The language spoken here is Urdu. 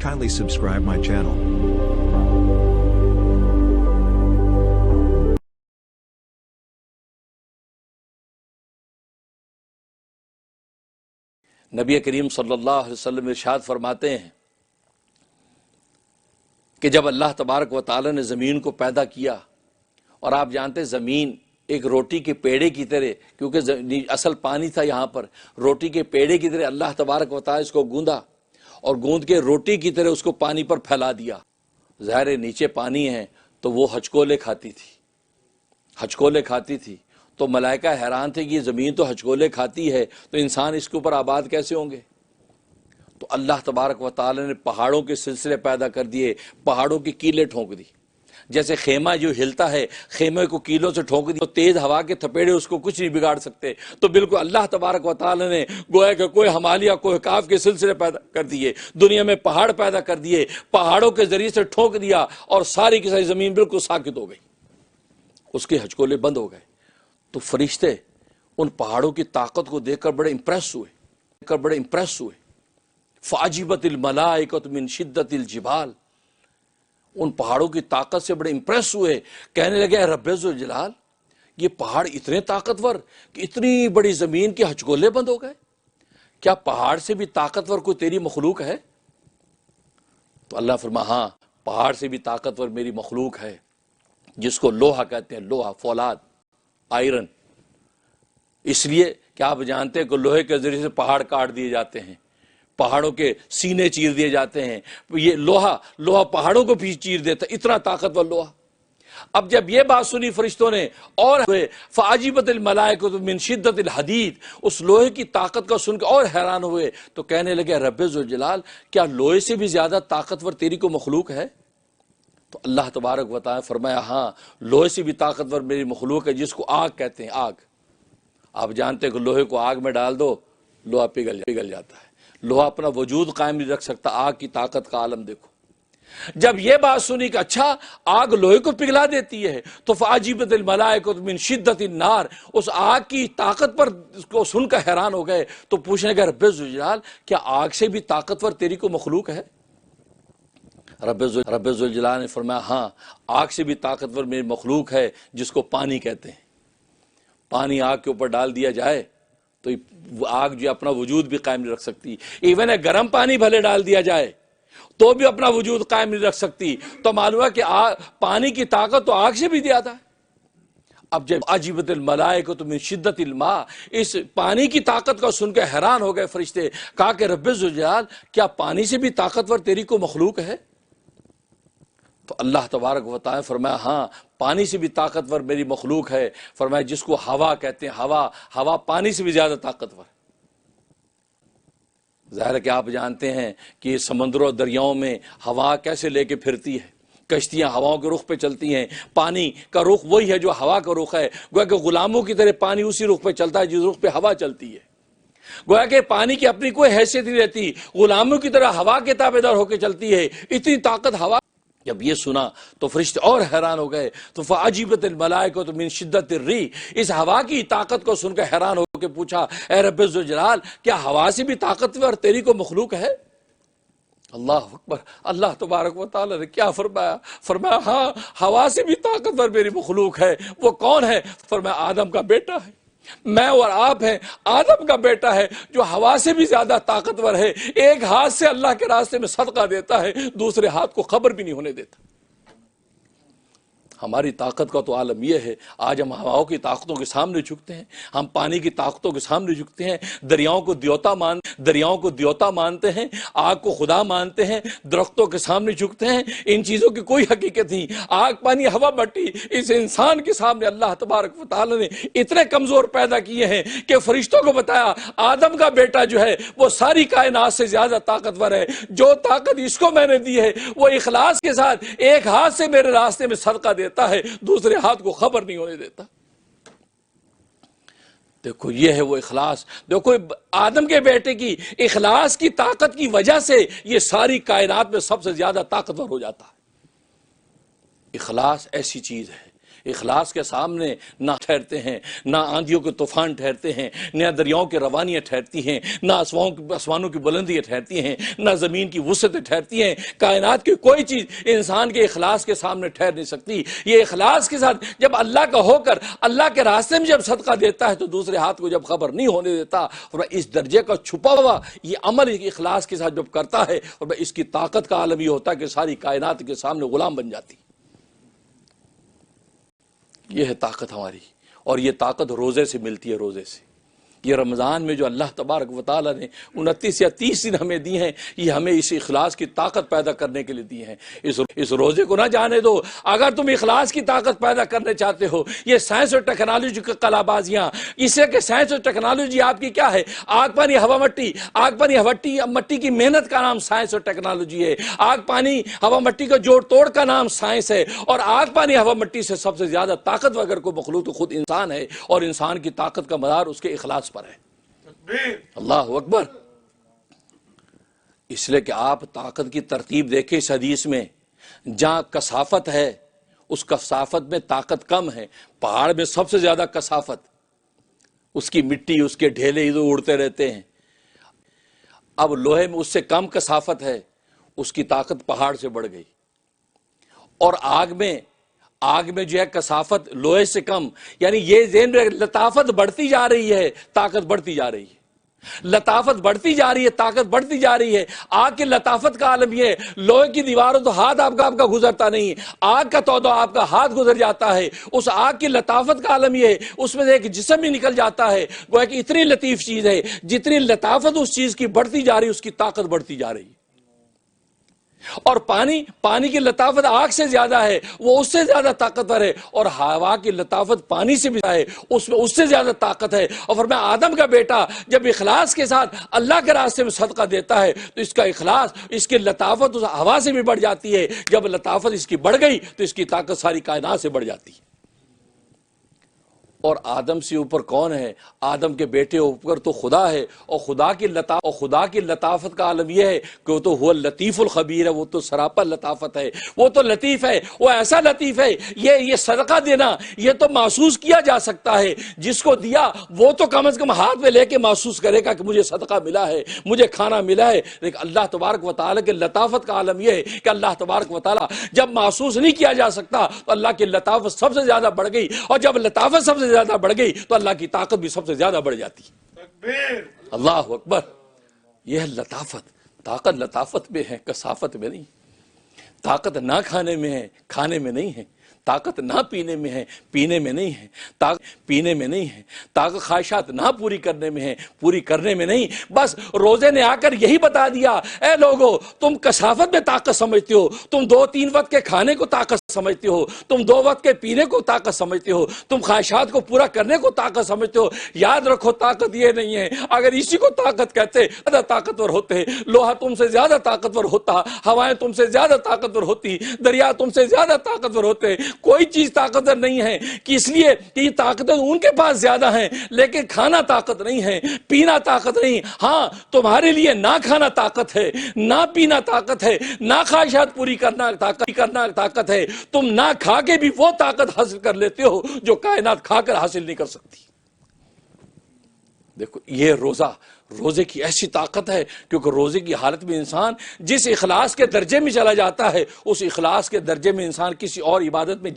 Kindly subscribe my channel. نبی کریم صلی اللہ علیہ وسلم ارشاد فرماتے ہیں کہ جب اللہ تبارک و تعالی نے زمین کو پیدا کیا، اور آپ جانتے ہیں زمین ایک روٹی کے پیڑے کی طرح، کیونکہ اصل پانی تھا یہاں پر، روٹی کے پیڑے کی طرح اللہ تبارک و تعالی اس کو گوندا اور گوند کے روٹی کی طرح اس کو پانی پر پھیلا دیا۔ ظاہر نیچے پانی ہے تو وہ ہچکولے کھاتی تھی تو ملائکہ حیران تھے کہ یہ زمین تو ہچکولے کھاتی ہے تو انسان اس کے اوپر آباد کیسے ہوں گے؟ تو اللہ تبارک و تعالی نے پہاڑوں کے سلسلے پیدا کر دیے، پہاڑوں کی کیلیں ٹھونک دی۔ جیسے خیمہ جو ہلتا ہے، خیمے کو کیلوں سے ٹھونک دی تو تیز ہوا کے تھپیڑے اس کو کچھ نہیں بگاڑ سکتے، تو بالکل اللہ تبارک و تعالی نے گویا کہ کوئی ہمالیہ کوہ کاف کے سلسلے پیدا کر دیے، دنیا میں پہاڑ پیدا کر دیے، پہاڑوں کے ذریعے سے ٹھونک دیا اور ساری کی ساری زمین بالکل ساکت ہو گئی، اس کے ہچکولے بند ہو گئے۔ تو فرشتے ان پہاڑوں کی طاقت کو دیکھ کر بڑے امپریس ہوئے، فعجبت الملائکۃ من شدت الجبال، ان پہاڑوں کی طاقت سے بڑے امپریس ہوئے، کہنے لگے اے رب ذوالجلال، یہ پہاڑ اتنے طاقتور کہ اتنی بڑی زمین کے ہچکولے بند ہو گئے، کیا پہاڑ سے بھی طاقتور کوئی تیری مخلوق ہے؟ تو اللہ فرما ہاں، پہاڑ سے بھی طاقتور میری مخلوق ہے، جس کو لوہا کہتے ہیں، لوہا، فولاد، آئرن۔ اس لیے کہ آپ جانتے ہیں کہ لوہے کے ذریعے سے پہاڑ کاٹ دیے جاتے ہیں، پہاڑوں کے سینے چیر دیے جاتے ہیں، یہ لوہا پہاڑوں کو بھی چیر دیتا ہے، اتنا طاقتور لوہا۔ اب جب یہ بات سنی فرشتوں نے اور فعجبت الملائکۃ من شدت الحدید، اس لوہے کی طاقت کو سن کے اور حیران ہوئے تو کہنے لگے رب ذوالجلال، کیا لوہے سے بھی زیادہ طاقتور تیری کو مخلوق ہے؟ تو اللہ تبارک و تعالی فرمایا ہاں، لوہے سے بھی طاقتور میری مخلوق ہے، جس کو آگ کہتے ہیں، آگ۔ آپ جانتے ہیں کہ لوہے کو آگ میں ڈال دو، لوہا پگھل جاتا ہے، لوہا اپنا وجود قائم نہیں رکھ سکتا، آگ کی طاقت کا عالم دیکھو۔ جب یہ بات سنی کہ اچھا آگ لوہے کو پگھلا دیتی ہے، تو فعجبت الملائکۃ من شدت النار، اس آگ کی طاقت پر اس کو سن کر حیران ہو گئے تو پوچھنے گئے رب ذوالجلال، کیا آگ سے بھی طاقتور تیری کو مخلوق ہے؟ رب ذوالجلال نے فرمایا ہاں، آگ سے بھی طاقتور میری مخلوق ہے، جس کو پانی کہتے ہیں۔ پانی آگ کے اوپر ڈال دیا جائے تو آگ جو اپنا وجود بھی قائم نہیں رکھ سکتی، ایون گرم پانی بھلے ڈال دیا جائے تو بھی اپنا وجود قائم نہیں رکھ سکتی۔ تو معلوم ہے کہ پانی کی طاقت تو آگ سے بھی زیادہ ہے۔ اب جب عجبت الملائکۃ من شدت الماء، اس پانی کی طاقت کو سن کے حیران ہو گئے فرشتے، کہا کہ رب ذوالجلال، کیا پانی سے بھی طاقتور تیری کو مخلوق ہے؟ تو اللہ تبارک و تعالی فرمایا ہاں، پانی سے بھی طاقتور میری مخلوق ہے، فرمایا جس کو ہوا کہتے ہیں، ہوا پانی سے بھی زیادہ طاقتور ہے۔ ظاہر ہے کہ آپ جانتے ہیں کہ سمندروں اور دریاؤں میں ہوا کیسے لے کے پھرتی ہے، کشتیاں ہواؤں کے رخ پہ چلتی ہیں، پانی کا رخ وہی ہے جو ہوا کا رخ ہے، گویا کہ غلاموں کی طرح پانی اسی رخ پہ چلتا ہے جس رخ پہ ہوا چلتی ہے، گویا کہ پانی کی اپنی کوئی حیثیت نہیں رہتی، غلاموں کی طرح ہوا کے تابعدار ہو کے چلتی ہے، اتنی طاقت ہوا۔ جب یہ سنا تو فرشتے اور حیران ہو گئے، تو فعجبت الملائکۃ من شدت الریح، اس ہوا کی طاقت کو سن کر حیران ہو کے پوچھا اے رب ذوالجلال، کیا ہوا سے بھی طاقتور تیری کو مخلوق ہے؟ اللہ اکبر، اللہ تبارک و تعالی نے کیا فرمایا ہاں، ہوا سے بھی طاقتور میری مخلوق ہے۔ وہ کون ہے؟ فرمایا آدم کا بیٹا ہے، میں اور آپ ہیں، آدم کا بیٹا ہے جو ہوا سے بھی زیادہ طاقتور ہے، ایک ہاتھ سے اللہ کے راستے میں صدقہ دیتا ہے، دوسرے ہاتھ کو خبر بھی نہیں ہونے دیتا۔ ہماری طاقت کا تو عالم یہ ہے، آج ہم ہواؤں کی طاقتوں کے سامنے جھکتے ہیں، ہم پانی کی طاقتوں کے سامنے جھکتے ہیں، دریاؤں کو دیوتا مانتے ہیں، آگ کو خدا مانتے ہیں، درختوں کے سامنے جھکتے ہیں، ان چیزوں کی کوئی حقیقت نہیں۔ آگ، پانی، ہوا، مٹی اس انسان کے سامنے اللہ تبارک و تعالی نے اتنے کمزور پیدا کیے ہیں کہ فرشتوں کو بتایا آدم کا بیٹا جو ہے وہ ساری کائنات سے زیادہ طاقتور ہے، جو طاقت اس کو میں نے دی ہے وہ اخلاص کے ساتھ ایک ہاتھ سے میرے راستے میں صدقہ دیتا ہے، دوسرے ہاتھ کو خبر نہیں ہونے دیتا۔ دیکھو یہ ہے وہ اخلاص، دیکھو آدم کے بیٹے کی اخلاص کی طاقت کی وجہ سے یہ ساری کائنات میں سب سے زیادہ طاقتور ہو جاتا ہے۔ اخلاص ایسی چیز ہے اخلاص کے سامنے نہ ٹھہرتے ہیں، نہ آندھیوں کے طوفان ٹھہرتے ہیں، نہ دریاؤں کی روانیاں ٹھہرتی ہیں، نہ آسمانوں کی بلندیاں ٹھہرتی ہیں، نہ زمین کی وسعتیں ٹھہرتی ہیں۔ کائنات کی کوئی چیز انسان کے اخلاص کے سامنے ٹھہر نہیں سکتی۔ یہ اخلاص کے ساتھ جب اللہ کا ہو کر اللہ کے راستے میں جب صدقہ دیتا ہے تو دوسرے ہاتھ کو جب خبر نہیں ہونے دیتا، اور اس درجے کا چھپا ہوا یہ عمل اخلاص کے ساتھ جب کرتا ہے، اور اس کی طاقت کا عالم یہ ہوتا ہے کہ ساری کائنات کے سامنے غلام بن جاتی۔ یہ ہے طاقت ہماری، اور یہ طاقت روزے سے ملتی ہے۔ روزے سے یہ رمضان میں جو اللہ تبارک و تعالیٰ نے 29 یا 30 دن ہمیں دی ہیں، یہ ہمیں اس اخلاص کی طاقت پیدا کرنے کے لیے دی ہیں۔ اس روزے کو نہ جانے دو۔ اگر تم اخلاص کی طاقت پیدا کرنے چاہتے ہو، یہ سائنس اور ٹیکنالوجی کی قلابازیاں، اس سے کہ سائنس اور ٹیکنالوجی آپ کی کیا ہے؟ آگ پانی ہوا مٹی، آگ پانی مٹی کی محنت کا نام سائنس اور ٹیکنالوجی ہے۔ آگ پانی ہوا مٹی کا جوڑ توڑ کا نام سائنس ہے، اور آگ پانی ہوا مٹی سے سب سے زیادہ طاقتور اگر کوئی مخلوق تو خود انسان ہے، اور انسان کی طاقت کا مدار اس کے اخلاص پر ہے۔ اللہ اکبر۔ اس لیے کہ آپ طاقت کی ترتیب دیکھیں اس حدیث میں، جہاں کثافت ہے اس کثافت میں طاقت کم ہے۔ پہاڑ میں سب سے زیادہ کثافت، اس کی مٹی اس کے ڈھیلے ادھر اڑتے رہتے ہیں۔ اب لوہے میں اس سے کم کثافت ہے، اس کی طاقت پہاڑ سے بڑھ گئی۔ اور آگ میں جو ہے کثافت لوہے سے کم، یعنی یہ ذہن میں لطافت بڑھتی جا رہی ہے، طاقت بڑھتی جا رہی ہے۔ لطافت بڑھتی جا رہی ہے، طاقت بڑھتی جا رہی ہے۔ آگ کی لطافت کا عالم یہ ہے، لوہے کی دیواروں تو ہاتھ آپ کا گزرتا نہیں، آگ کا تو آپ کا ہاتھ گزر جاتا ہے۔ اس آگ کی لطافت کا عالم یہ ہے، اس میں سے ایک جسم ہی نکل جاتا ہے، وہ کہ اتنی لطیف چیز ہے، جتنی لطافت اس چیز کی بڑھتی جا رہی ہے اس کی طاقت بڑھتی جا رہی ہے۔ اور پانی کی لطافت آگ سے زیادہ ہے، وہ اس سے زیادہ طاقتور ہے، اور ہوا کی لطافت پانی سے بھی ہے، اس سے زیادہ طاقت ہے۔ اور فرمایا آدم کا بیٹا جب اخلاص کے ساتھ اللہ کے راستے میں صدقہ دیتا ہے تو اس کا اخلاص، اس کی لطافت اس ہوا سے بھی بڑھ جاتی ہے۔ جب لطافت اس کی بڑھ گئی تو اس کی طاقت ساری کائنات سے بڑھ جاتی ہے۔ اور آدم سے اوپر کون ہے؟ آدم کے بیٹے اوپر تو خدا ہے، اور خدا کی لطافت کا عالم یہ ہے کہ وہ تو هو اللطیف الخبیر ہے، وہ تو سراپا لطافت ہے، وہ تو لطیف ہے، وہ ایسا لطیف ہے۔ یہ صدقہ دینا یہ تو محسوس کیا جا سکتا ہے، جس کو دیا وہ تو کم از کم ہاتھ میں لے کے محسوس کرے گا کہ مجھے صدقہ ملا ہے، مجھے کھانا ملا ہے۔ لیکن اللہ تبارک و تعالیٰ کے لطافت کا عالم یہ ہے کہ اللہ تبارک و تعالیٰ جب محسوس نہیں کیا جا سکتا تو اللہ کی لطافت سب سے زیادہ بڑھ گئی، اور جب لطافت سب سے زیادہ بڑھ گئی تو اللہ کی طاقت بھی سب سے زیادہ بڑھ جاتی ہے۔ اللہ اکبر۔ یہ ہے لطافت۔ طاقت لطافت میں ہے، کثافت میں نہیں۔ طاقت نہ کھانے میں ہے، کھانے میں نہیں ہے۔ طاقت نہ پینے میں ہے، پینے میں نہیں ہے۔ طاقت پینے میں نہیں ہے۔ طاقت خواہشات نہ پوری کرنے میں ہے، پوری کرنے میں نہیں۔ بس روزے نے آ کر یہی بتا دیا، اے لوگو تم کثافت میں طاقت سمجھتے ہو، تم 2-3 وقت کے کھانے کو طاقت سمجھتے ہو، تم 2 وقت کے پینے کو طاقت سمجھتے ہو، تم خواہشات کو پورا کرنے کو طاقت سمجھتے ہو۔ یاد رکھو طاقت یہ نہیں ہے، اگر اسی کو طاقت کہتے زیادہ طاقتور ہوتے، لوہا تم سے زیادہ طاقتور ہوتا، ہوائیں تم سے زیادہ طاقتور ہوتی، دریا تم سے زیادہ طاقتور ہوتے۔ کوئی چیز طاقتور نہیں ہے، کہ اس لیے کہ یہ طاقتیں ان کے پاس زیادہ ہیں، لیکن کھانا طاقت نہیں ہے، پینا طاقت نہیں۔ ہاں تمہارے لیے نہ کھانا طاقت ہے، نہ پینا طاقت ہے، نہ خواہشات پوری کرنا طاقت ہے۔ تم نہ کھا کے بھی وہ طاقت حاصل کر لیتے ہو جو کائنات کھا کر حاصل نہیں کر سکتی۔ دیکھو یہ روزے کی ایسی طاقت ہے، کیونکہ روزے کی حالت میں انسان جس اخلاص کے درجے میں چلا جاتا ہے، اس اخلاص کے درجے میں انسان کسی اور عبادت میں